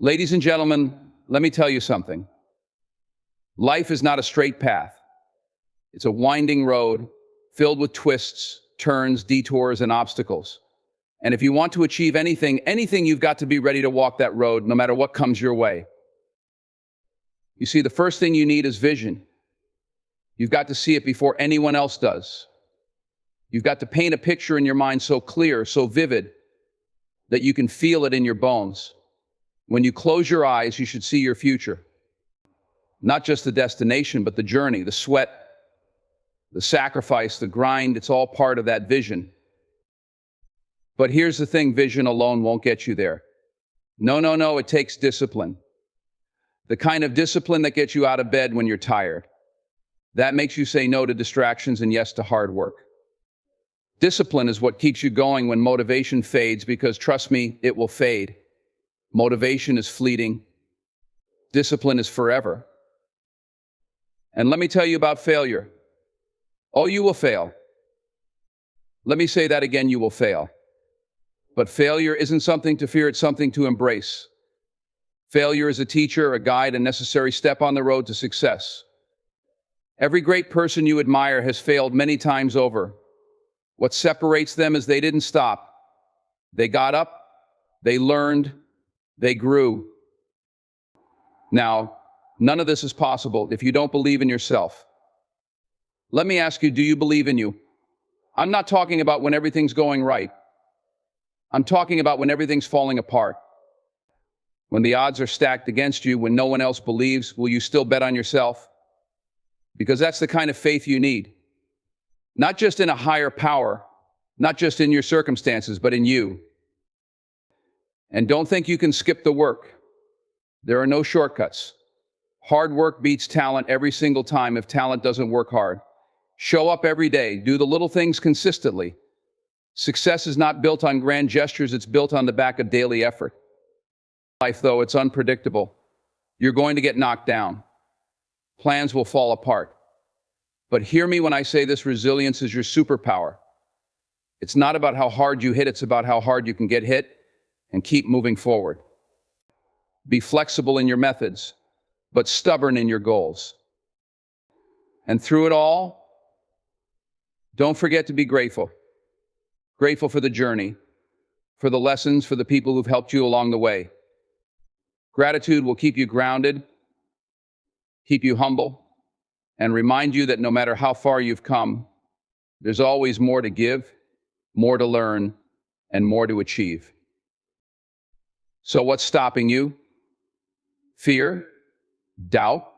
Ladies and gentlemen, let me tell you something. Life is not a straight path. It's a winding road filled with twists, turns, detours, and obstacles. And if you want to achieve anything, you've got to be ready to walk that road no matter what comes your way. You see, the first thing you need is vision. You've got to see it before anyone else does. You've got to paint a picture in your mind so clear, so vivid, that you can feel it in your bones. When you close your eyes, you should see your future. Not just the destination, but the journey, the sweat, the sacrifice, the grind. It's all part of that vision. But here's the thing, vision alone won't get you there. No, it takes discipline. The kind of discipline that gets you out of bed when you're tired. That makes you say no to distractions and yes to hard work. Discipline is what keeps you going when motivation fades, because trust me, it will fade. Motivation is fleeting. Discipline is forever. And let me tell you about failure. Oh, you will fail. Let me say that again, you will fail. But failure isn't something to fear, it's something to embrace. Failure is a teacher, a guide, a necessary step on the road to success. Every great person you admire has failed many times over. What separates them is they didn't stop. They got up, they learned, they grew. Now, none of this is possible if you don't believe in yourself. Let me ask you, do you believe in you? I'm not talking about when everything's going right. I'm talking about when everything's falling apart. When the odds are stacked against you, when no one else believes, will you still bet on yourself? Because that's the kind of faith you need. Not just in a higher power, not just in your circumstances, but in you. And don't think you can skip the work. There are no shortcuts. Hard work beats talent every single time if talent doesn't work hard. Show up every day. Do the little things consistently. Success is not built on grand gestures, it's built on the back of daily effort. Life, though, it's unpredictable. You're going to get knocked down. Plans will fall apart. But hear me when I say this, resilience is your superpower. It's not about how hard you hit, it's about how hard you can get hit and keep moving forward. Be flexible in your methods, but stubborn in your goals. And through it all, don't forget to be grateful. Grateful for the journey, for the lessons, for the people who've helped you along the way. Gratitude will keep you grounded, keep you humble, and remind you that no matter how far you've come, there's always more to give, more to learn, and more to achieve. So what's stopping you? Fear? Doubt?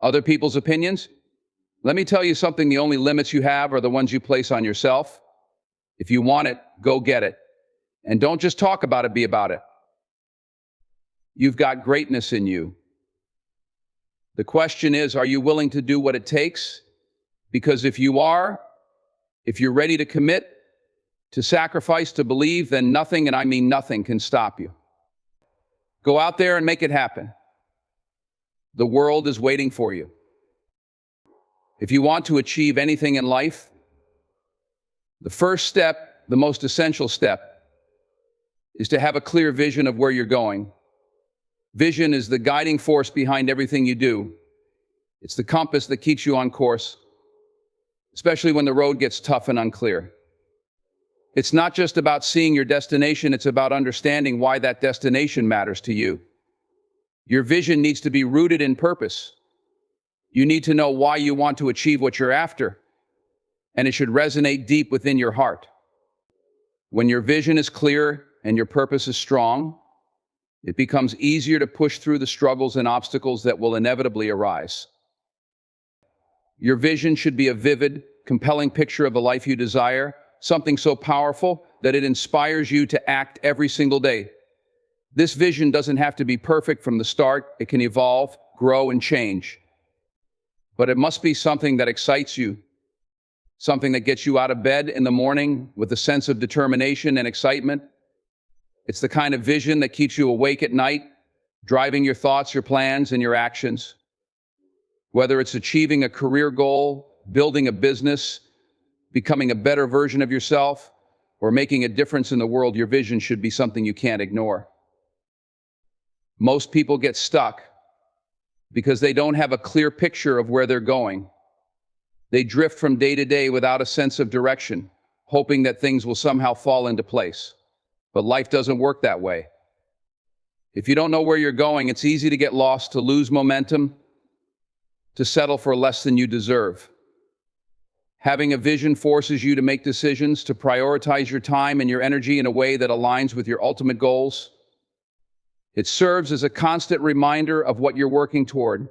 Other people's opinions? Let me tell you something, the only limits you have are the ones you place on yourself. If you want it, go get it. And don't just talk about it, be about it. You've got greatness in you. The question is, are you willing to do what it takes? Because if you are, if you're ready to commit, to sacrifice, to believe, then nothing, and I mean nothing, can stop you. Go out there and make it happen. The world is waiting for you. If you want to achieve anything in life, the first step, the most essential step, is to have a clear vision of where you're going. Vision is the guiding force behind everything you do. It's the compass that keeps you on course, especially when the road gets tough and unclear. It's not just about seeing your destination, it's about understanding why that destination matters to you. Your vision needs to be rooted in purpose. You need to know why you want to achieve what you're after, and it should resonate deep within your heart. When your vision is clear and your purpose is strong, it becomes easier to push through the struggles and obstacles that will inevitably arise. Your vision should be a vivid, compelling picture of the life you desire, something so powerful that it inspires you to act every single day. This vision doesn't have to be perfect from the start. It can evolve, grow, and change. But it must be something that excites you, something that gets you out of bed in the morning with a sense of determination and excitement. It's the kind of vision that keeps you awake at night, driving your thoughts, your plans, and your actions. Whether it's achieving a career goal, building a business, becoming a better version of yourself, or making a difference in the world, your vision should be something you can't ignore. Most people get stuck because they don't have a clear picture of where they're going. They drift from day to day without a sense of direction, hoping that things will somehow fall into place. But life doesn't work that way. If you don't know where you're going, it's easy to get lost, to lose momentum, to settle for less than you deserve. Having a vision forces you to make decisions, to prioritize your time and your energy in a way that aligns with your ultimate goals. It serves as a constant reminder of what you're working toward,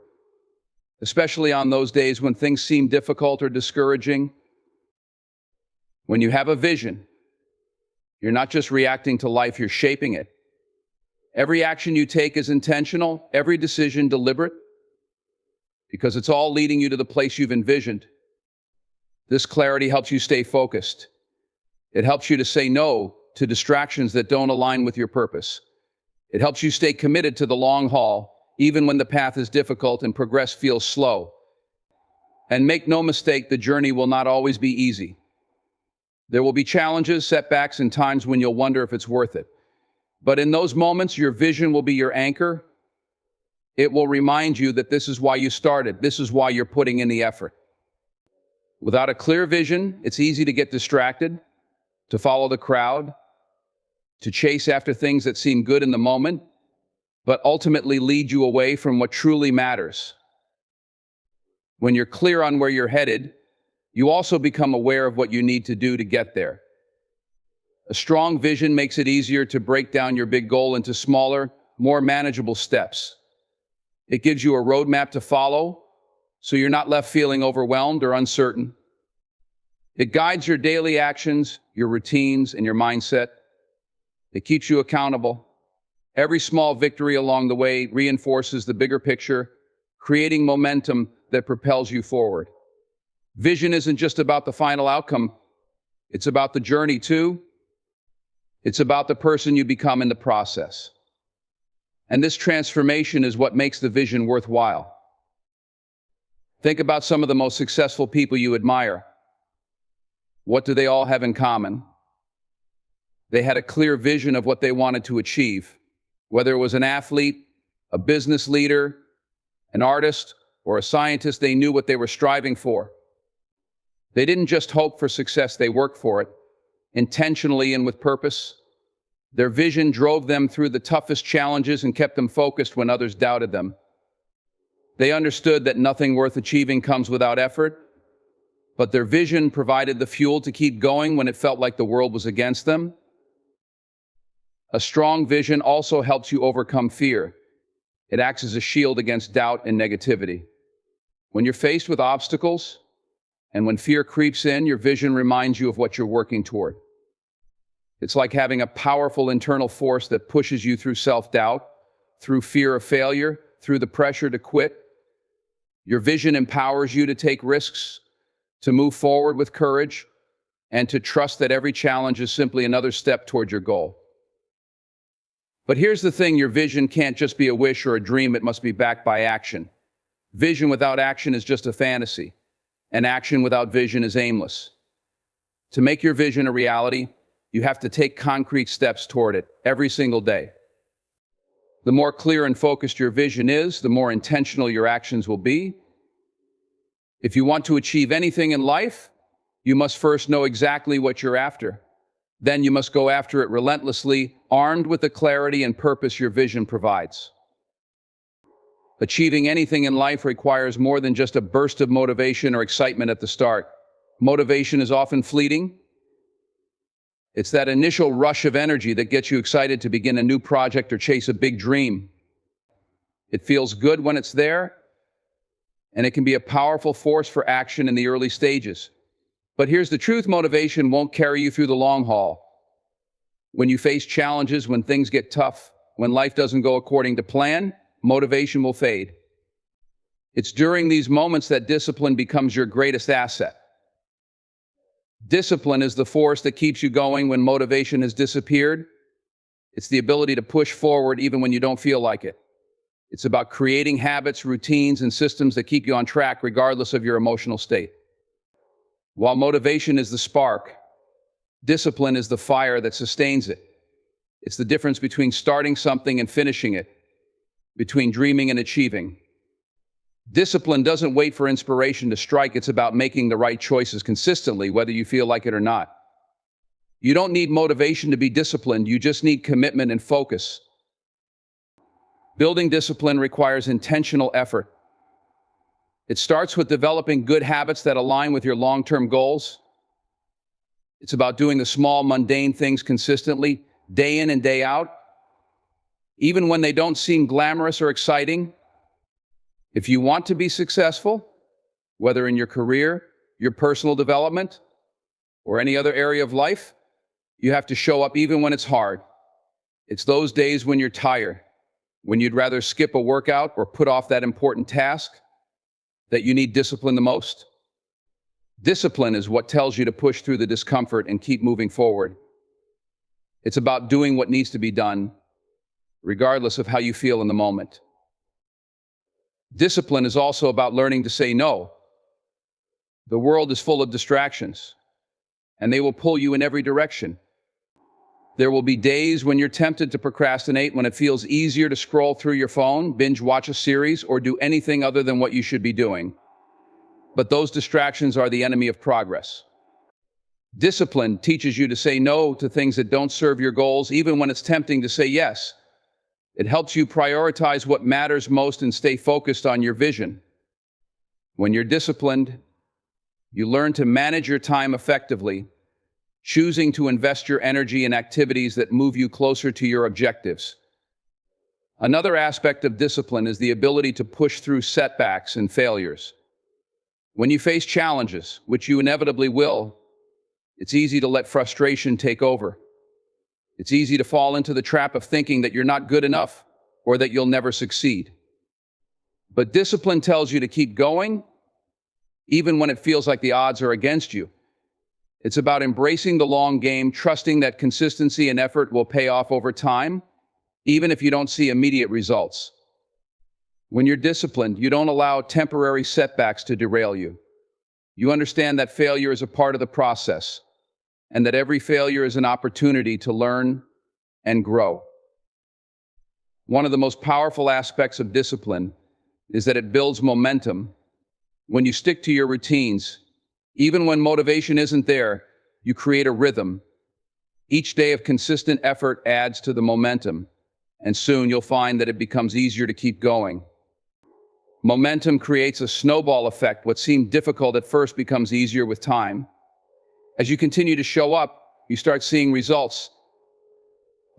especially on those days when things seem difficult or discouraging. When you have a vision, you're not just reacting to life, you're shaping it. Every action you take is intentional, every decision deliberate, because it's all leading you to the place you've envisioned. This clarity helps you stay focused. It helps you to say no to distractions that don't align with your purpose. It helps you stay committed to the long haul, even when the path is difficult and progress feels slow. And make no mistake, the journey will not always be easy. There will be challenges, setbacks, and times when you'll wonder if it's worth it. But in those moments, your vision will be your anchor. It will remind you that this is why you started. This is why you're putting in the effort. Without a clear vision, it's easy to get distracted, to follow the crowd, to chase after things that seem good in the moment, but ultimately lead you away from what truly matters. When you're clear on where you're headed, you also become aware of what you need to do to get there. A strong vision makes it easier to break down your big goal into smaller, more manageable steps. It gives you a roadmap to follow, so you're not left feeling overwhelmed or uncertain. It guides your daily actions, your routines, and your mindset. It keeps you accountable. Every small victory along the way reinforces the bigger picture, creating momentum that propels you forward. Vision isn't just about the final outcome. It's about the journey too. It's about the person you become in the process. And this transformation is what makes the vision worthwhile. Think about some of the most successful people you admire. What do they all have in common? They had a clear vision of what they wanted to achieve. Whether it was an athlete, a business leader, an artist, or a scientist, they knew what they were striving for. They didn't just hope for success, they worked for it, intentionally and with purpose. Their vision drove them through the toughest challenges and kept them focused when others doubted them. They understood that nothing worth achieving comes without effort, but their vision provided the fuel to keep going when it felt like the world was against them. A strong vision also helps you overcome fear. It acts as a shield against doubt and negativity. When you're faced with obstacles, and when fear creeps in, your vision reminds you of what you're working toward. It's like having a powerful internal force that pushes you through self-doubt, through fear of failure, through the pressure to quit. Your vision empowers you to take risks, to move forward with courage, and to trust that every challenge is simply another step toward your goal. But here's the thing, your vision can't just be a wish or a dream, it must be backed by action. Vision without action is just a fantasy, and action without vision is aimless. To make your vision a reality, you have to take concrete steps toward it every single day. The more clear and focused your vision is, the more intentional your actions will be. If you want to achieve anything in life, you must first know exactly what you're after. Then you must go after it relentlessly, armed with the clarity and purpose your vision provides. Achieving anything in life requires more than just a burst of motivation or excitement at the start. Motivation is often fleeting. It's that initial rush of energy that gets you excited to begin a new project or chase a big dream. It feels good when it's there, and it can be a powerful force for action in the early stages. But here's the truth, motivation won't carry you through the long haul. When you face challenges, when things get tough, when life doesn't go according to plan, motivation will fade. It's during these moments that discipline becomes your greatest asset. Discipline is the force that keeps you going when motivation has disappeared. It's the ability to push forward even when you don't feel like it. It's about creating habits, routines, and systems that keep you on track regardless of your emotional state. While motivation is the spark, discipline is the fire that sustains it. It's the difference between starting something and finishing it. between dreaming and achieving. Discipline doesn't wait for inspiration to strike. It's about making the right choices consistently, whether you feel like it or not. You don't need motivation to be disciplined. You just need commitment and focus. Building discipline requires intentional effort. It starts with developing good habits that align with your long-term goals. It's about doing the small, mundane things consistently, day in and day out, even when they don't seem glamorous or exciting. If you want to be successful, whether in your career, your personal development, or any other area of life, you have to show up even when it's hard. It's those days when you're tired, when you'd rather skip a workout or put off that important task, that you need discipline the most. Discipline is what tells you to push through the discomfort and keep moving forward. It's about doing what needs to be done, regardless of how you feel in the moment. Discipline is also about learning to say no. The world is full of distractions, and they will pull you in every direction. There will be days when you're tempted to procrastinate, when it feels easier to scroll through your phone, binge watch a series, or do anything other than what you should be doing. But those distractions are the enemy of progress. Discipline teaches you to say no to things that don't serve your goals, even when it's tempting to say yes. It helps you prioritize what matters most and stay focused on your vision. When you're disciplined, you learn to manage your time effectively, choosing to invest your energy in activities that move you closer to your objectives. Another aspect of discipline is the ability to push through setbacks and failures. When you face challenges, which you inevitably will, it's easy to let frustration take over. It's easy to fall into the trap of thinking that you're not good enough or that you'll never succeed. But discipline tells you to keep going, even when it feels like the odds are against you. It's about embracing the long game, trusting that consistency and effort will pay off over time, even if you don't see immediate results. When you're disciplined, you don't allow temporary setbacks to derail you. You understand that failure is a part of the process, and that every failure is an opportunity to learn and grow. One of the most powerful aspects of discipline is that it builds momentum. When you stick to your routines, even when motivation isn't there, you create a rhythm. Each day of consistent effort adds to the momentum, and soon you'll find that it becomes easier to keep going. Momentum creates a snowball effect. What seemed difficult at first becomes easier with time. As you continue to show up, you start seeing results.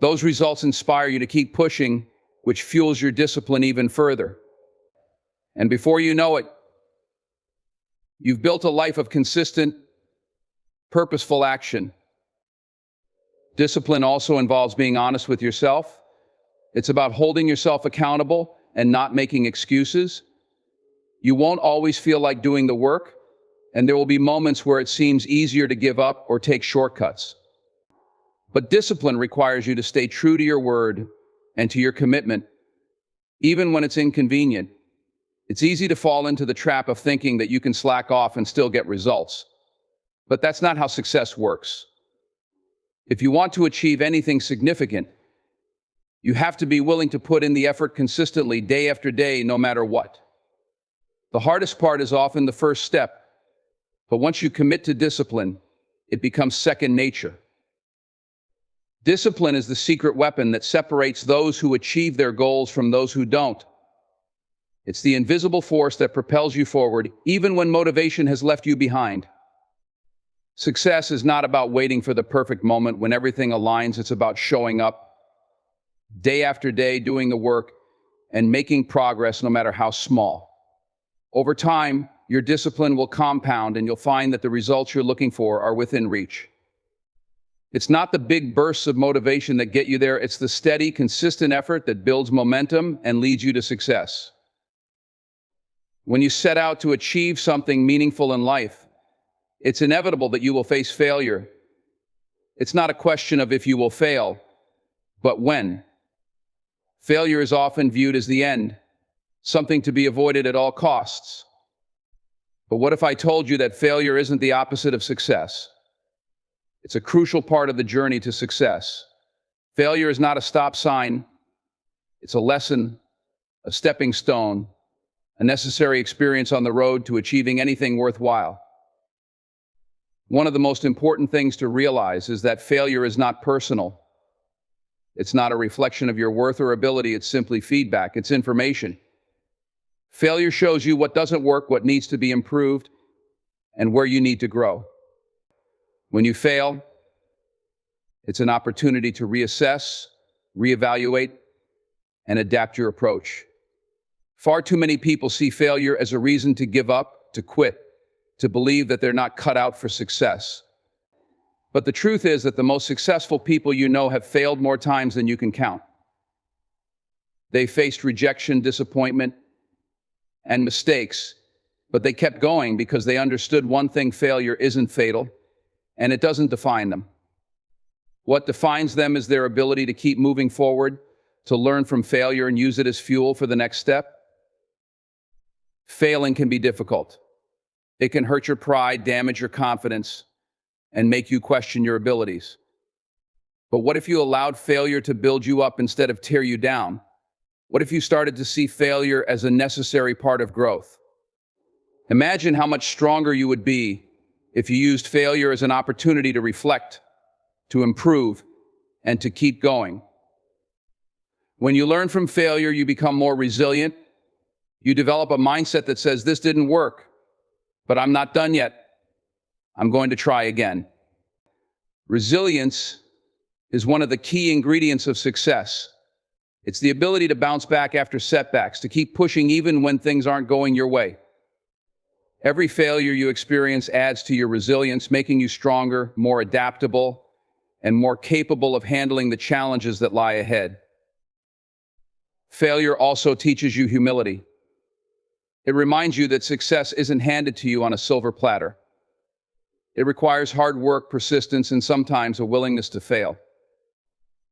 Those results inspire you to keep pushing, which fuels your discipline even further. And before you know it, you've built a life of consistent, purposeful action. Discipline also involves being honest with yourself. It's about holding yourself accountable and not making excuses. You won't always feel like doing the work, and there will be moments where it seems easier to give up or take shortcuts. But discipline requires you to stay true to your word and to your commitment, even when it's inconvenient. It's easy to fall into the trap of thinking that you can slack off and still get results. But that's not how success works. If you want to achieve anything significant, you have to be willing to put in the effort consistently, day after day, no matter what. The hardest part is often the first step, but once you commit to discipline, it becomes second nature. Discipline is the secret weapon that separates those who achieve their goals from those who don't. It's the invisible force that propels you forward, even when motivation has left you behind. Success is not about waiting for the perfect moment when everything aligns. It's about showing up, day after day, doing the work, and making progress no matter how small. Over time, your discipline will compound and you'll find that the results you're looking for are within reach. It's not the big bursts of motivation that get you there. It's the steady, consistent effort that builds momentum and leads you to success. When you set out to achieve something meaningful in life, it's inevitable that you will face failure. It's not a question of if you will fail, but when. Failure is often viewed as the end, something to be avoided at all costs. But what if I told you that failure isn't the opposite of success? It's a crucial part of the journey to success. Failure is not a stop sign. It's a lesson, a stepping stone, a necessary experience on the road to achieving anything worthwhile. One of the most important things to realize is that failure is not personal. It's not a reflection of your worth or ability, it's simply feedback, it's information. Failure shows you what doesn't work, what needs to be improved, and where you need to grow. When you fail, it's an opportunity to reassess, reevaluate, and adapt your approach. Far too many people see failure as a reason to give up, to quit, to believe that they're not cut out for success. But the truth is that the most successful people you know have failed more times than you can count. They faced rejection, disappointment, and mistakes, but they kept going because they understood one thing: failure isn't fatal, and it doesn't define them. What defines them is their ability to keep moving forward, to learn from failure and use it as fuel for the next step. Failing can be difficult. It can hurt your pride, damage your confidence, and make you question your abilities. But what if you allowed failure to build you up instead of tear you down? What if you started to see failure as a necessary part of growth? Imagine how much stronger you would be if you used failure as an opportunity to reflect, to improve, and to keep going. When you learn from failure, you become more resilient. You develop a mindset that says, "This didn't work, but I'm not done yet. I'm going to try again." Resilience is one of the key ingredients of success. It's the ability to bounce back after setbacks, to keep pushing even when things aren't going your way. Every failure you experience adds to your resilience, making you stronger, more adaptable, and more capable of handling the challenges that lie ahead. Failure also teaches you humility. It reminds you that success isn't handed to you on a silver platter. It requires hard work, persistence, and sometimes a willingness to fail.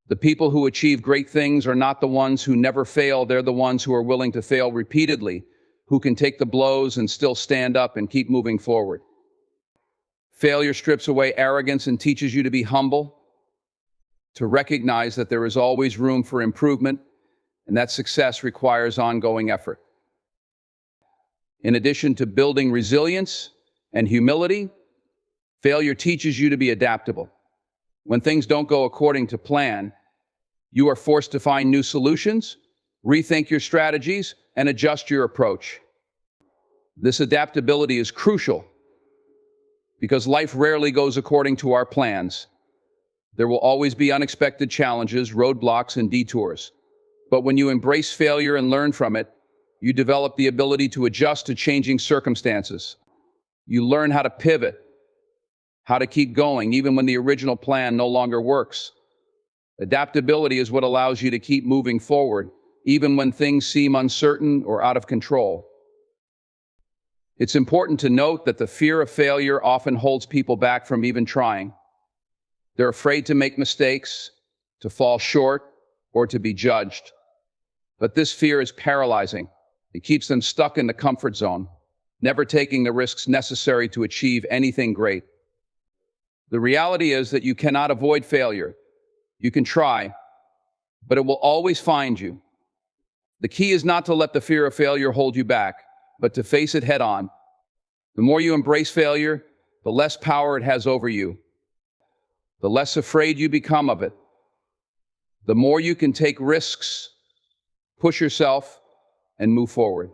The people who achieve great things are not the ones who never fail. They're the ones who are willing to fail repeatedly, who can take the blows and still stand up and keep moving forward. Failure strips away arrogance and teaches you to be humble, to recognize that there is always room for improvement, and that success requires ongoing effort. In addition to building resilience and humility, failure teaches you to be adaptable. When things don't go according to plan, you are forced to find new solutions, rethink your strategies, and adjust your approach. This adaptability is crucial because life rarely goes according to our plans. There will always be unexpected challenges, roadblocks, and detours. But when you embrace failure and learn from it, you develop the ability to adjust to changing circumstances. You learn how to pivot, how to keep going, even when the original plan no longer works. Adaptability is what allows you to keep moving forward, even when things seem uncertain or out of control. It's important to note that the fear of failure often holds people back from even trying. They're afraid to make mistakes, to fall short, or to be judged. But this fear is paralyzing. It keeps them stuck in the comfort zone, never taking the risks necessary to achieve anything great. The reality is that you cannot avoid failure. You can try, but it will always find you. The key is not to let the fear of failure hold you back, but to face it head on. The more you embrace failure, the less power it has over you. The less afraid you become of it. The more you can take risks, push yourself, and move forward.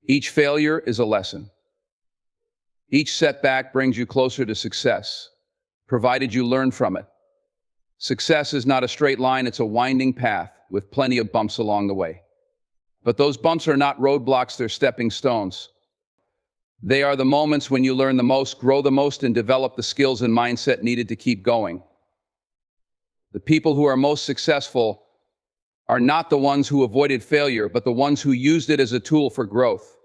Each failure is a lesson. Each setback brings you closer to success, provided you learn from it. Success is not a straight line, it's a winding path with plenty of bumps along the way. But those bumps are not roadblocks, they're stepping stones. They are the moments when you learn the most, grow the most, and develop the skills and mindset needed to keep going. The people who are most successful are not the ones who avoided failure, but the ones who used it as a tool for growth.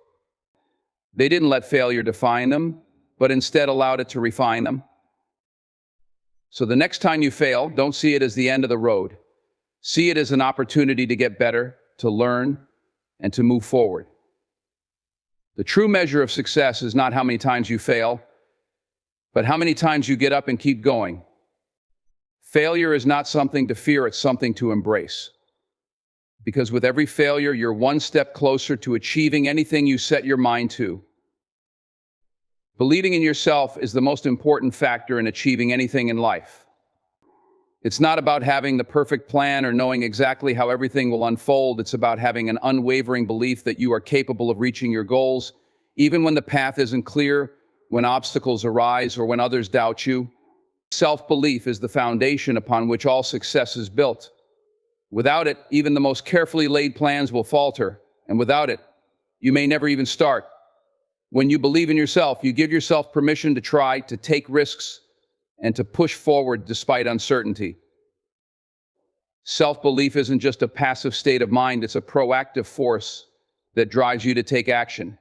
They didn't let failure define them, but instead allowed it to refine them. So the next time you fail, don't see it as the end of the road. See it as an opportunity to get better, to learn, and to move forward. The true measure of success is not how many times you fail, but how many times you get up and keep going. Failure is not something to fear, it's something to embrace. because with every failure, you're one step closer to achieving anything you set your mind to. Believing in yourself is the most important factor in achieving anything in life. It's not about having the perfect plan or knowing exactly how everything will unfold. It's about having an unwavering belief that you are capable of reaching your goals, even when the path isn't clear, when obstacles arise, or when others doubt you. Self-belief is the foundation upon which all success is built. Without it, even the most carefully laid plans will falter, and without it, you may never even start. When you believe in yourself, you give yourself permission to try, to take risks, and to push forward despite uncertainty. Self-belief isn't just a passive state of mind, it's a proactive force that drives you to take action.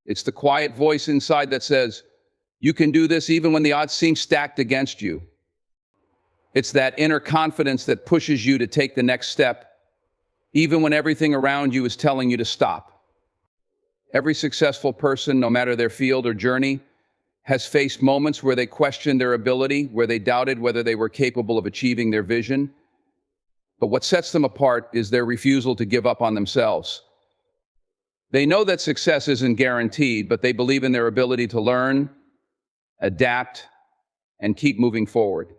It's the quiet voice inside that says, you can do this even when the odds seem stacked against you. It's that inner confidence that pushes you to take the next step, even when everything around you is telling you to stop. Every successful person, no matter their field or journey, has faced moments where they questioned their ability, where they doubted whether they were capable of achieving their vision. But what sets them apart is their refusal to give up on themselves. They know that success isn't guaranteed, but they believe in their ability to learn, adapt, and keep moving forward.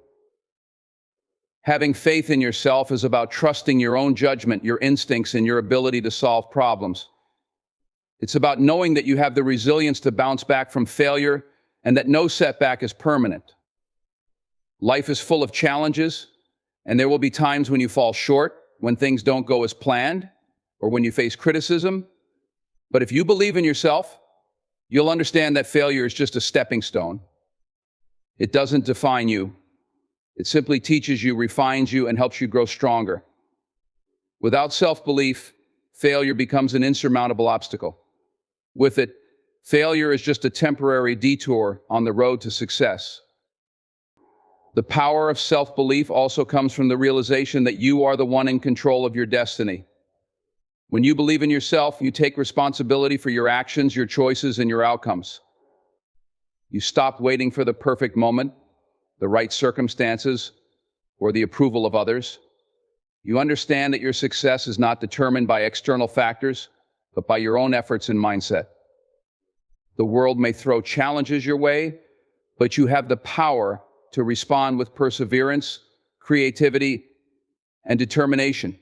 Having faith in yourself is about trusting your own judgment, your instincts, and your ability to solve problems. It's about knowing that you have the resilience to bounce back from failure and that no setback is permanent. Life is full of challenges, and there will be times when you fall short, when things don't go as planned, or when you face criticism. But if you believe in yourself, you'll understand that failure is just a stepping stone. It doesn't define you. It simply teaches you, refines you, and helps you grow stronger. Without self-belief, failure becomes an insurmountable obstacle. With it, failure is just a temporary detour on the road to success. The power of self-belief also comes from the realization that you are the one in control of your destiny. When you believe in yourself, you take responsibility for your actions, your choices, and your outcomes. You stop waiting for the perfect moment, the right circumstances, or the approval of others. You understand that your success is not determined by external factors, but by your own efforts and mindset. The world may throw challenges your way, but you have the power to respond with perseverance, creativity, and determination.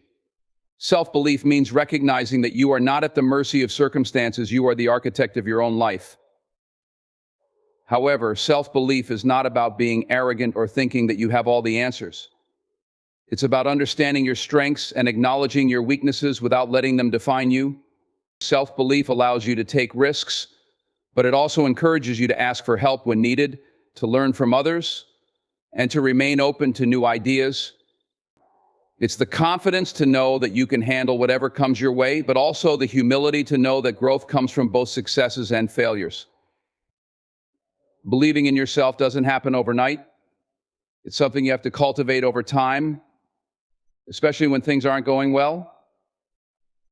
Self-belief means recognizing that you are not at the mercy of circumstances, you are the architect of your own life. However, self-belief is not about being arrogant or thinking that you have all the answers. It's about understanding your strengths and acknowledging your weaknesses without letting them define you. Self-belief allows you to take risks, but it also encourages you to ask for help when needed, to learn from others, and to remain open to new ideas. It's the confidence to know that you can handle whatever comes your way, but also the humility to know that growth comes from both successes and failures. Believing in yourself doesn't happen overnight. It's something you have to cultivate over time, especially when things aren't going well.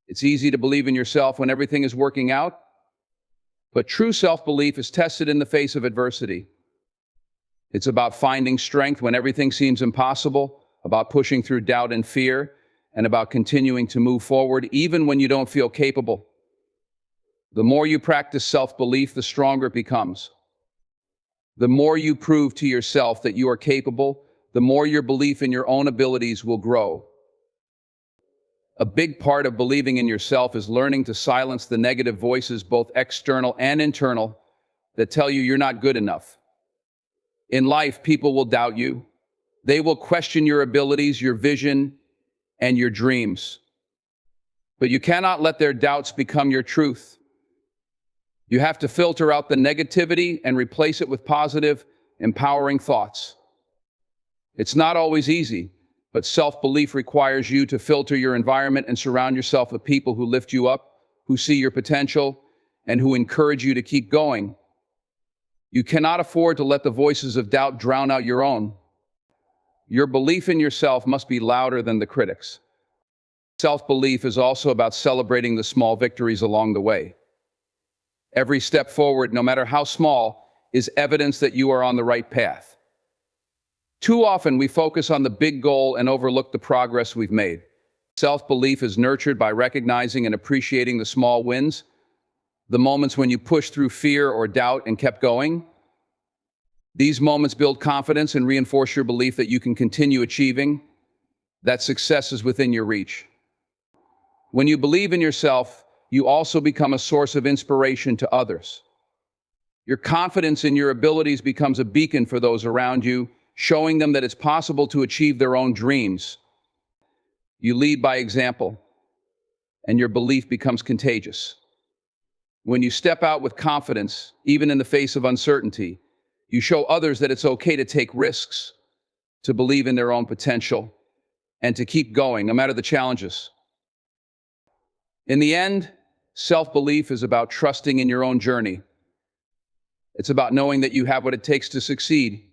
It's easy to believe in yourself when everything is working out, but true self-belief is tested in the face of adversity. It's about finding strength when everything seems impossible, about pushing through doubt and fear, and about continuing to move forward even when you don't feel capable. The more you practice self-belief, the stronger it becomes. The more you prove to yourself that you are capable, the more your belief in your own abilities will grow. A big part of believing in yourself is learning to silence the negative voices, both external and internal, that tell you you're not good enough. In life, people will doubt you. They will question your abilities, your vision, and your dreams. But you cannot let their doubts become your truth. You have to filter out the negativity and replace it with positive, empowering thoughts. It's not always easy, but self-belief requires you to filter your environment and surround yourself with people who lift you up, who see your potential, and who encourage you to keep going. You cannot afford to let the voices of doubt drown out your own. Your belief in yourself must be louder than the critics. Self-belief is also about celebrating the small victories along the way. Every step forward, no matter how small, is evidence that you are on the right path. Too often we focus on the big goal and overlook the progress we've made. Self-belief is nurtured by recognizing and appreciating the small wins, the moments when you pushed through fear or doubt and kept going. These moments build confidence and reinforce your belief that you can continue achieving, that success is within your reach. When you believe in yourself, you also become a source of inspiration to others. Your confidence in your abilities becomes a beacon for those around you, showing them that it's possible to achieve their own dreams. You lead by example, and your belief becomes contagious. When you step out with confidence, even in the face of uncertainty, you show others that it's okay to take risks, to believe in their own potential, and to keep going, no matter the challenges. In the end, self-belief is about trusting in your own journey. It's about knowing that you have what it takes to succeed,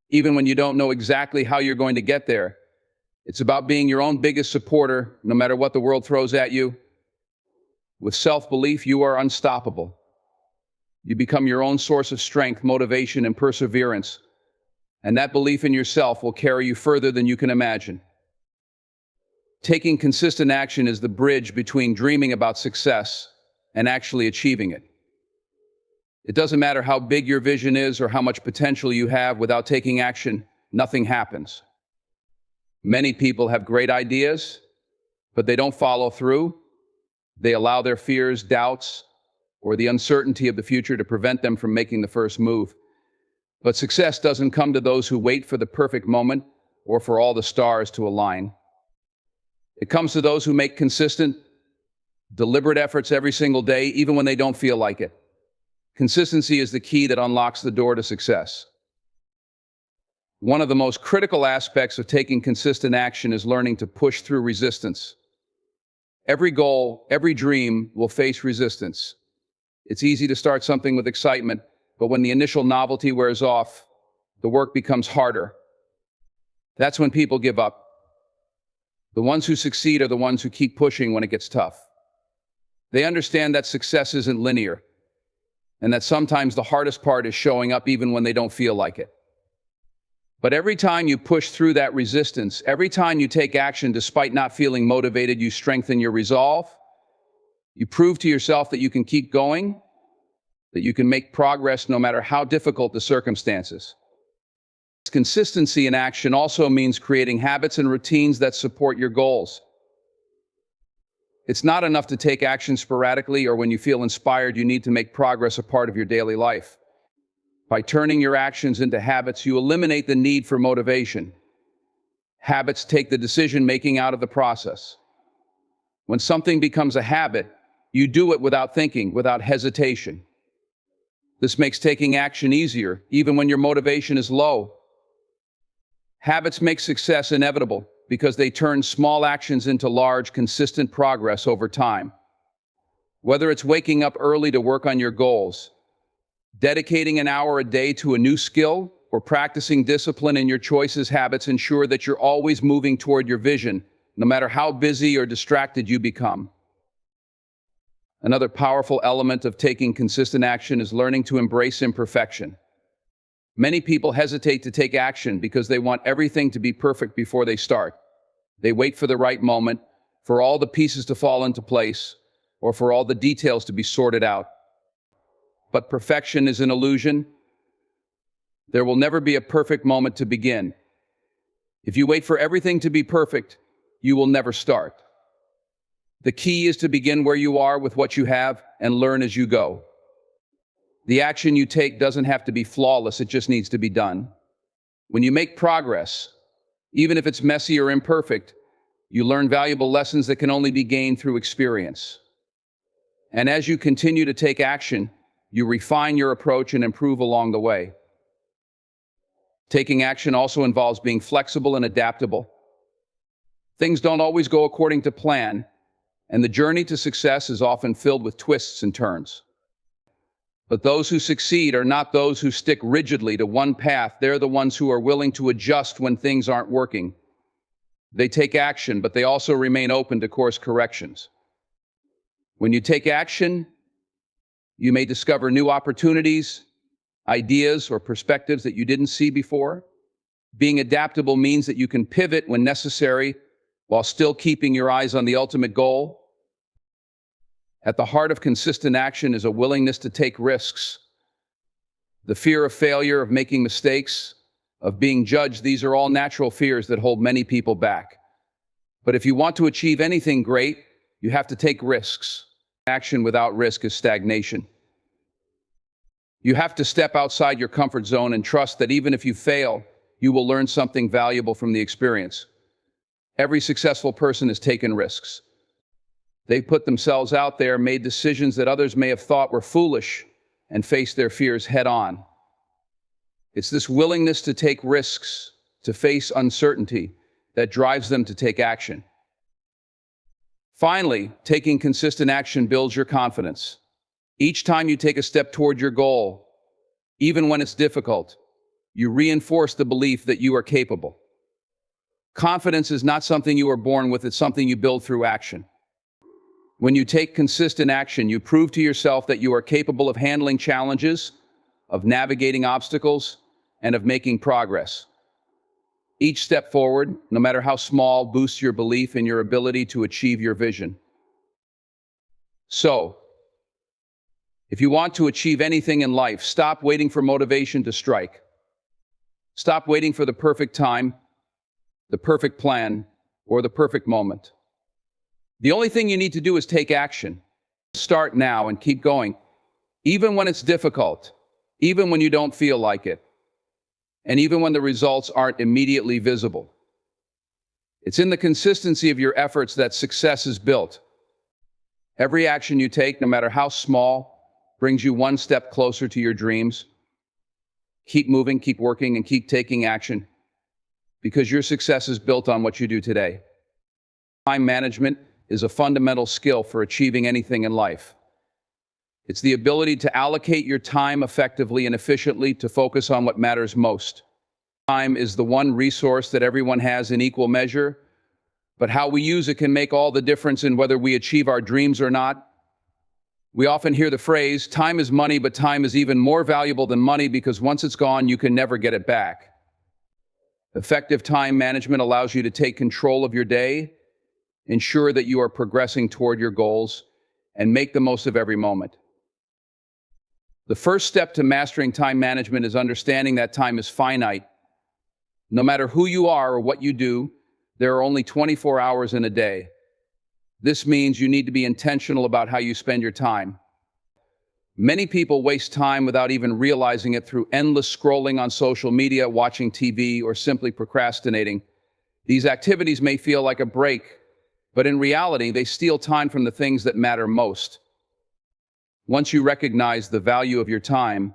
even when you don't know exactly how you're going to get there. It's about being your own biggest supporter, no matter what the world throws at you. With self-belief, you are unstoppable. You become your own source of strength, motivation, and perseverance. And that belief in yourself will carry you further than you can imagine. Taking consistent action is the bridge between dreaming about success and actually achieving it. It doesn't matter how big your vision is or how much potential you have, without taking action, nothing happens. Many people have great ideas, but they don't follow through. They allow their fears, doubts, or the uncertainty of the future to prevent them from making the first move. But success doesn't come to those who wait for the perfect moment or for all the stars to align. It comes to those who make consistent, deliberate efforts every single day, even when they don't feel like it. Consistency is the key that unlocks the door to success. One of the most critical aspects of taking consistent action is learning to push through resistance. Every goal, every dream will face resistance. It's easy to start something with excitement, but when the initial novelty wears off, the work becomes harder. That's when people give up. The ones who succeed are the ones who keep pushing when it gets tough. They understand that success isn't linear, and that sometimes the hardest part is showing up even when they don't feel like it. But every time you push through that resistance, every time you take action despite not feeling motivated, you strengthen your resolve. You prove to yourself that you can keep going, that you can make progress no matter how difficult the circumstances. Consistency in action also means creating habits and routines that support your goals. It's not enough to take action sporadically or when you feel inspired. You need to make progress a part of your daily life. By turning your actions into habits, you eliminate the need for motivation. Habits take the decision-making out of the process. When something becomes a habit, you do it without thinking, without hesitation. This makes taking action easier, even when your motivation is low. Habits make success inevitable because they turn small actions into large, consistent progress over time. Whether it's waking up early to work on your goals, dedicating an hour a day to a new skill, or practicing discipline in your choices, habits ensure that you're always moving toward your vision, no matter how busy or distracted you become. Another powerful element of taking consistent action is learning to embrace imperfection. Many people hesitate to take action because they want everything to be perfect before they start. They wait for the right moment, for all the pieces to fall into place, or for all the details to be sorted out. But perfection is an illusion. There will never be a perfect moment to begin. If you wait for everything to be perfect, you will never start. The key is to begin where you are with what you have and learn as you go. The action you take doesn't have to be flawless, it just needs to be done. When you make progress, even if it's messy or imperfect, you learn valuable lessons that can only be gained through experience. And as you continue to take action, you refine your approach and improve along the way. Taking action also involves being flexible and adaptable. Things don't always go according to plan, and the journey to success is often filled with twists and turns. But those who succeed are not those who stick rigidly to one path. They're the ones who are willing to adjust when things aren't working. They take action, but they also remain open to course corrections. When you take action, you may discover new opportunities, ideas, or perspectives that you didn't see before. Being adaptable means that you can pivot when necessary, while still keeping your eyes on the ultimate goal? At the heart of consistent action is a willingness to take risks. The fear of failure, of making mistakes, of being judged, these are all natural fears that hold many people back. But if you want to achieve anything great, you have to take risks. Action without risk is stagnation. You have to step outside your comfort zone and trust that even if you fail, you will learn something valuable from the experience. Every successful person has taken risks. They put themselves out there, made decisions that others may have thought were foolish, and faced their fears head on. It's this willingness to take risks, to face uncertainty, that drives them to take action. Finally, taking consistent action builds your confidence. Each time you take a step toward your goal, even when it's difficult, you reinforce the belief that you are capable. Confidence is not something you are born with, it's something you build through action. When you take consistent action, you prove to yourself that you are capable of handling challenges, of navigating obstacles, and of making progress. Each step forward, no matter how small, boosts your belief in your ability to achieve your vision. So, if you want to achieve anything in life, stop waiting for motivation to strike. Stop waiting for the perfect time, the perfect plan, or the perfect moment. The only thing you need to do is take action. Start now and keep going, even when it's difficult, even when you don't feel like it, and even when the results aren't immediately visible. It's in the consistency of your efforts that success is built. Every action you take, no matter how small, brings you one step closer to your dreams. Keep moving, keep working, and keep taking action, because your success is built on what you do today. Time management is a fundamental skill for achieving anything in life. It's the ability to allocate your time effectively and efficiently to focus on what matters most. Time is the one resource that everyone has in equal measure, but how we use it can make all the difference in whether we achieve our dreams or not. We often hear the phrase, time is money, but time is even more valuable than money because once it's gone, you can never get it back. Effective time management allows you to take control of your day, ensure that you are progressing toward your goals, and make the most of every moment. The first step to mastering time management is understanding that time is finite. No matter who you are or what you do, there are only 24 hours in a day. This means you need to be intentional about how you spend your time. Many people waste time without even realizing it through endless scrolling on social media, watching TV, or simply procrastinating. These activities may feel like a break, but in reality, they steal time from the things that matter most. Once you recognize the value of your time,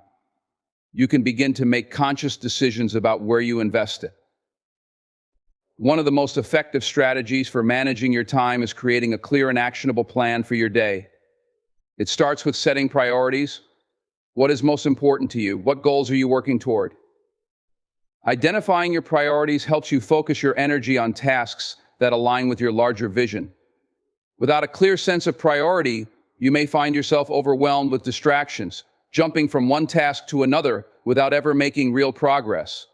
you can begin to make conscious decisions about where you invest it. One of the most effective strategies for managing your time is creating a clear and actionable plan for your day. It starts with setting priorities. What is most important to you? What goals are you working toward? Identifying your priorities helps you focus your energy on tasks that align with your larger vision. Without a clear sense of priority, you may find yourself overwhelmed with distractions, jumping from one task to another without ever making real progress.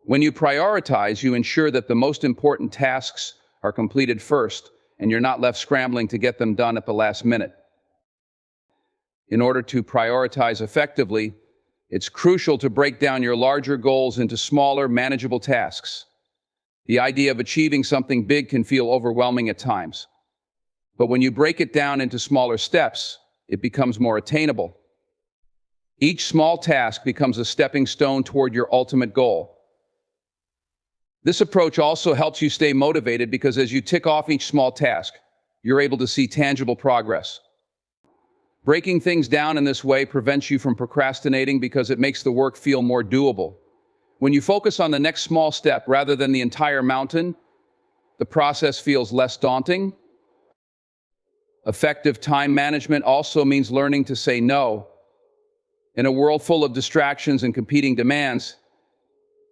When you prioritize, you ensure that the most important tasks are completed first, and you're not left scrambling to get them done at the last minute. In order to prioritize effectively, it's crucial to break down your larger goals into smaller, manageable tasks. The idea of achieving something big can feel overwhelming at times. But when you break it down into smaller steps, it becomes more attainable. Each small task becomes a stepping stone toward your ultimate goal. This approach also helps you stay motivated because as you tick off each small task, you're able to see tangible progress. Breaking things down in this way prevents you from procrastinating because it makes the work feel more doable. When you focus on the next small step rather than the entire mountain, the process feels less daunting. Effective time management also means learning to say no. In a world full of distractions and competing demands,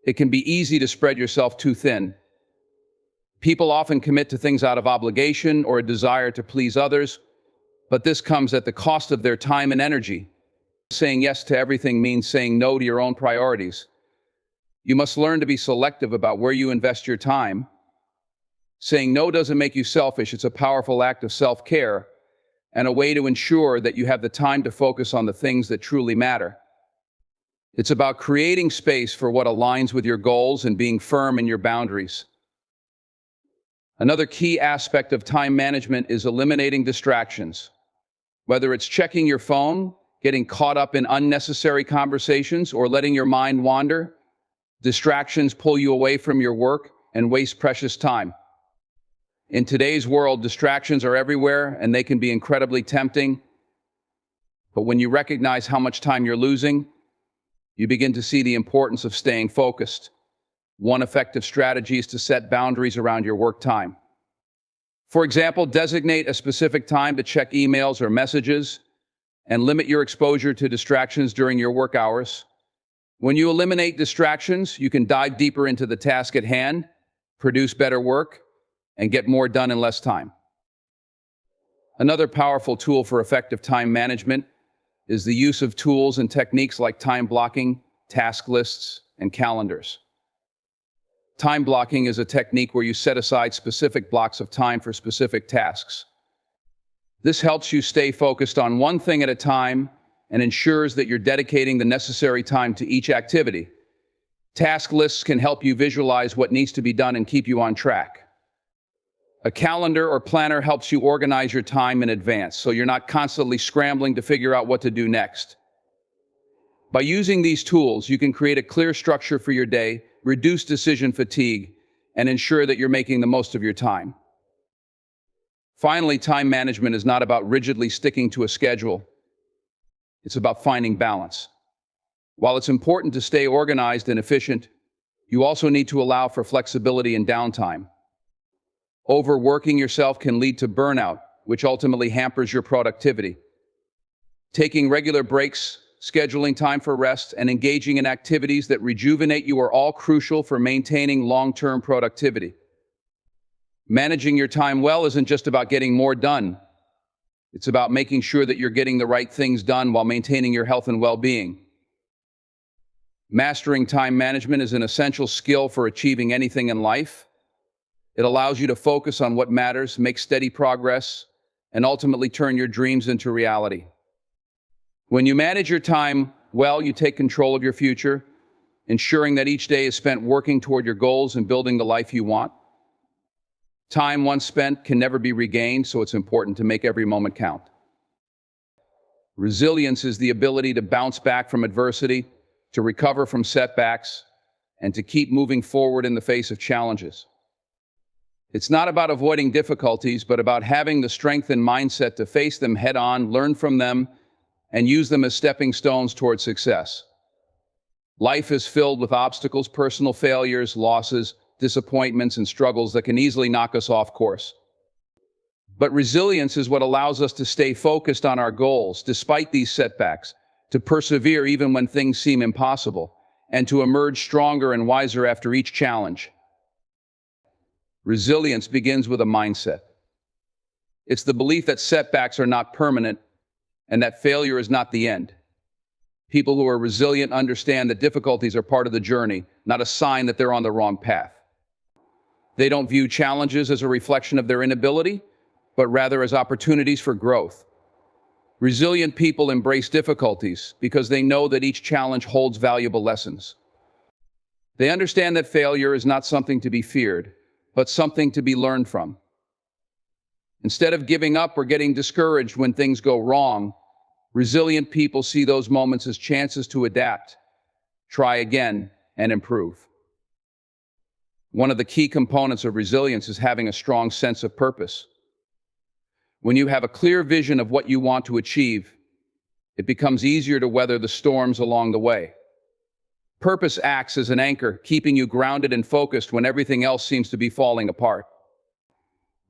it can be easy to spread yourself too thin. People often commit to things out of obligation or a desire to please others, but this comes at the cost of their time and energy. Saying yes to everything means saying no to your own priorities. You must learn to be selective about where you invest your time. Saying no doesn't make you selfish. It's a powerful act of self-care and a way to ensure that you have the time to focus on the things that truly matter. It's about creating space for what aligns with your goals and being firm in your boundaries. Another key aspect of time management is eliminating distractions. Whether it's checking your phone, getting caught up in unnecessary conversations, or letting your mind wander, distractions pull you away from your work and waste precious time. In today's world, distractions are everywhere and they can be incredibly tempting. But when you recognize how much time you're losing, you begin to see the importance of staying focused. One effective strategy is to set boundaries around your work time. For example, designate a specific time to check emails or messages and limit your exposure to distractions during your work hours. When you eliminate distractions, you can dive deeper into the task at hand, produce better work, and get more done in less time. Another powerful tool for effective time management is the use of tools and techniques like time blocking, task lists, and calendars. Time blocking is a technique where you set aside specific blocks of time for specific tasks. This helps you stay focused on one thing at a time and ensures that you're dedicating the necessary time to each activity. Task lists can help you visualize what needs to be done and keep you on track. A calendar or planner helps you organize your time in advance, so you're not constantly scrambling to figure out what to do next. By using these tools, you can create a clear structure for your day, reduce decision fatigue, and ensure that you're making the most of your time. Finally, time management is not about rigidly sticking to a schedule. It's about finding balance. While it's important to stay organized and efficient, you also need to allow for flexibility and downtime. Overworking yourself can lead to burnout, which ultimately hampers your productivity. Taking regular breaks, scheduling time for rest, and engaging in activities that rejuvenate you are all crucial for maintaining long-term productivity. Managing your time well isn't just about getting more done. It's about making sure that you're getting the right things done while maintaining your health and well-being. Mastering time management is an essential skill for achieving anything in life. It allows you to focus on what matters, make steady progress, and ultimately turn your dreams into reality. When you manage your time well, you take control of your future, ensuring that each day is spent working toward your goals and building the life you want. Time once spent can never be regained, so it's important to make every moment count. Resilience is the ability to bounce back from adversity, to recover from setbacks, and to keep moving forward in the face of challenges. It's not about avoiding difficulties, but about having the strength and mindset to face them head-on, learn from them, and use them as stepping stones toward success. Life is filled with obstacles, personal failures, losses, disappointments, and struggles that can easily knock us off course. But resilience is what allows us to stay focused on our goals despite these setbacks, to persevere even when things seem impossible, and to emerge stronger and wiser after each challenge. Resilience begins with a mindset. It's the belief that setbacks are not permanent and that failure is not the end. People who are resilient understand that difficulties are part of the journey, not a sign that they're on the wrong path. They don't view challenges as a reflection of their inability, but rather as opportunities for growth. Resilient people embrace difficulties because they know that each challenge holds valuable lessons. They understand that failure is not something to be feared, but something to be learned from. Instead of giving up or getting discouraged when things go wrong, resilient people see those moments as chances to adapt, try again, and improve. One of the key components of resilience is having a strong sense of purpose. When you have a clear vision of what you want to achieve, it becomes easier to weather the storms along the way. Purpose acts as an anchor, keeping you grounded and focused when everything else seems to be falling apart.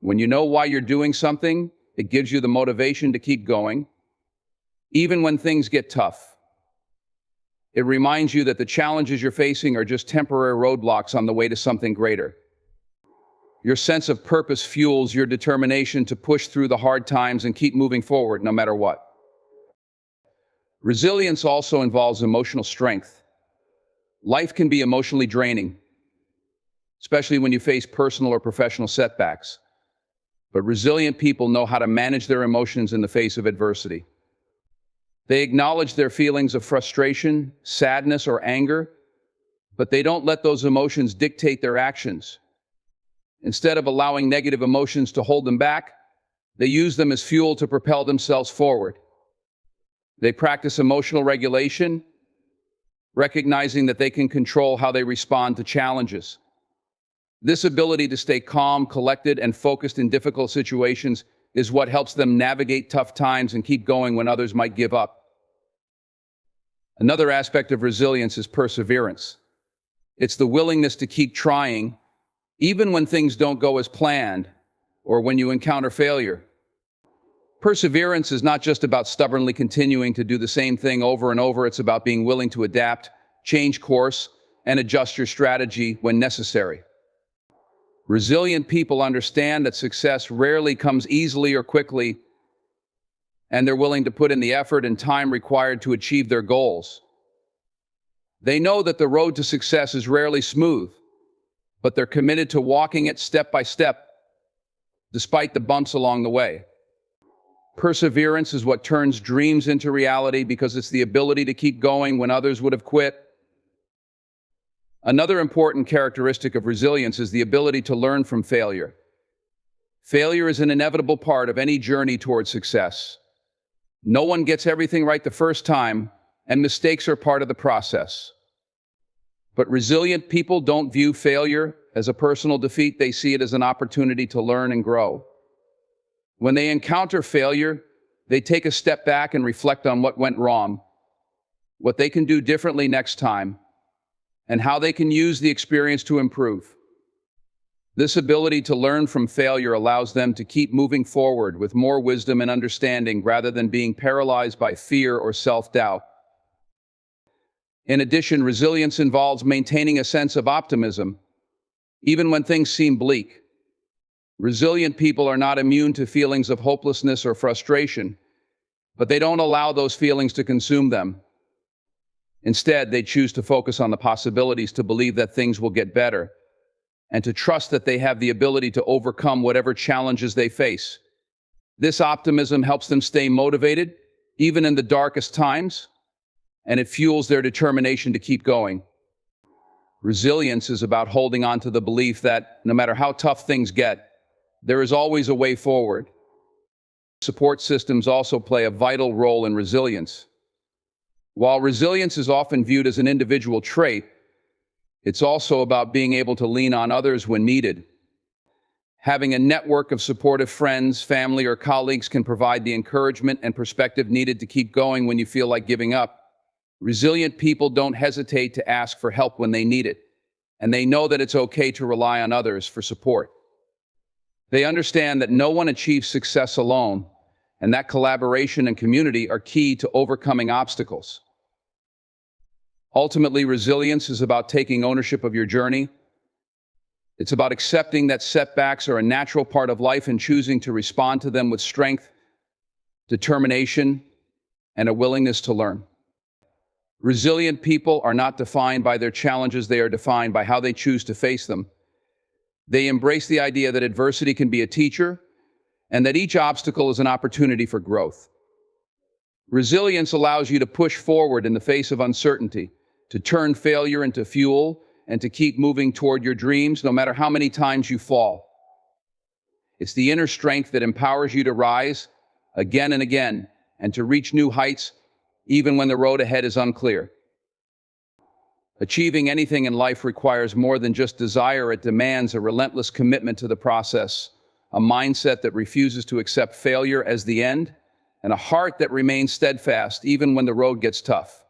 When you know why you're doing something, it gives you the motivation to keep going, even when things get tough. It reminds you that the challenges you're facing are just temporary roadblocks on the way to something greater. Your sense of purpose fuels your determination to push through the hard times and keep moving forward no matter what. Resilience also involves emotional strength. Life can be emotionally draining. especially when you face personal or professional setbacks. But resilient people know how to manage their emotions in the face of adversity. They acknowledge their feelings of frustration, sadness, or anger, but they don't let those emotions dictate their actions. Instead of allowing negative emotions to hold them back, they use them as fuel to propel themselves forward. They practice emotional regulation, recognizing that they can control how they respond to challenges. This ability to stay calm, collected, and focused in difficult situations is what helps them navigate tough times and keep going when others might give up. Another aspect of resilience is perseverance. It's the willingness to keep trying, even when things don't go as planned or when you encounter failure. Perseverance is not just about stubbornly continuing to do the same thing over and over. It's about being willing to adapt, change course, and adjust your strategy when necessary. Resilient people understand that success rarely comes easily or quickly, and they're willing to put in the effort and time required to achieve their goals. They know that the road to success is rarely smooth, but they're committed to walking it step by step, despite the bumps along the way. Perseverance is what turns dreams into reality because it's the ability to keep going when others would have quit. Another important characteristic of resilience is the ability to learn from failure. Failure is an inevitable part of any journey towards success. No one gets everything right the first time, and mistakes are part of the process. But resilient people don't view failure as a personal defeat. They see it as an opportunity to learn and grow. When they encounter failure, they take a step back and reflect on what went wrong, what they can do differently next time, and how they can use the experience to improve. This ability to learn from failure allows them to keep moving forward with more wisdom and understanding rather than being paralyzed by fear or self-doubt. In addition, resilience involves maintaining a sense of optimism, even when things seem bleak. Resilient people are not immune to feelings of hopelessness or frustration, but they don't allow those feelings to consume them. Instead, they choose to focus on the possibilities, to believe that things will get better, and to trust that they have the ability to overcome whatever challenges they face. This optimism helps them stay motivated, even in the darkest times, and it fuels their determination to keep going. Resilience is about holding on to the belief that no matter how tough things get, there is always a way forward. Support systems also play a vital role in resilience. While resilience is often viewed as an individual trait, it's also about being able to lean on others when needed. Having a network of supportive friends, family, or colleagues can provide the encouragement and perspective needed to keep going when you feel like giving up. Resilient people don't hesitate to ask for help when they need it, and they know that it's okay to rely on others for support. They understand that no one achieves success alone, and that collaboration and community are key to overcoming obstacles. Ultimately, resilience is about taking ownership of your journey. It's about accepting that setbacks are a natural part of life and choosing to respond to them with strength, determination, and a willingness to learn. Resilient people are not defined by their challenges, they are defined by how they choose to face them. They embrace the idea that adversity can be a teacher and that each obstacle is an opportunity for growth. Resilience allows you to push forward in the face of uncertainty, to turn failure into fuel, and to keep moving toward your dreams no matter how many times you fall. It's the inner strength that empowers you to rise again and again and to reach new heights even when the road ahead is unclear. Achieving anything in life requires more than just desire. It demands a relentless commitment to the process, a mindset that refuses to accept failure as the end, and a heart that remains steadfast even when the road gets tough.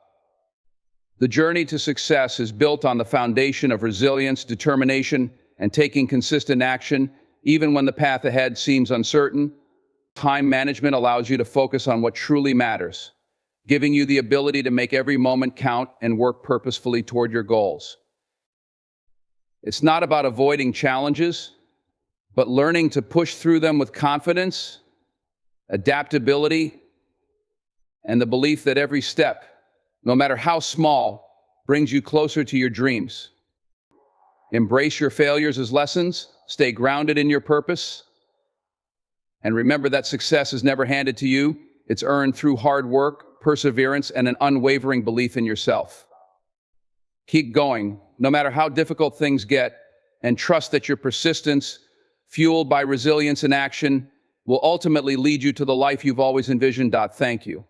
The journey to success is built on the foundation of resilience, determination, and taking consistent action, even when the path ahead seems uncertain. Time management allows you to focus on what truly matters, giving you the ability to make every moment count and work purposefully toward your goals. It's not about avoiding challenges, but learning to push through them with confidence, adaptability, and the belief that every step, no matter how small, brings you closer to your dreams. Embrace your failures as lessons, stay grounded in your purpose, and remember that success is never handed to you. It's earned through hard work, perseverance, and an unwavering belief in yourself. Keep going, no matter how difficult things get, and trust that your persistence, fueled by resilience and action, will ultimately lead you to the life you've always envisioned. Thank you.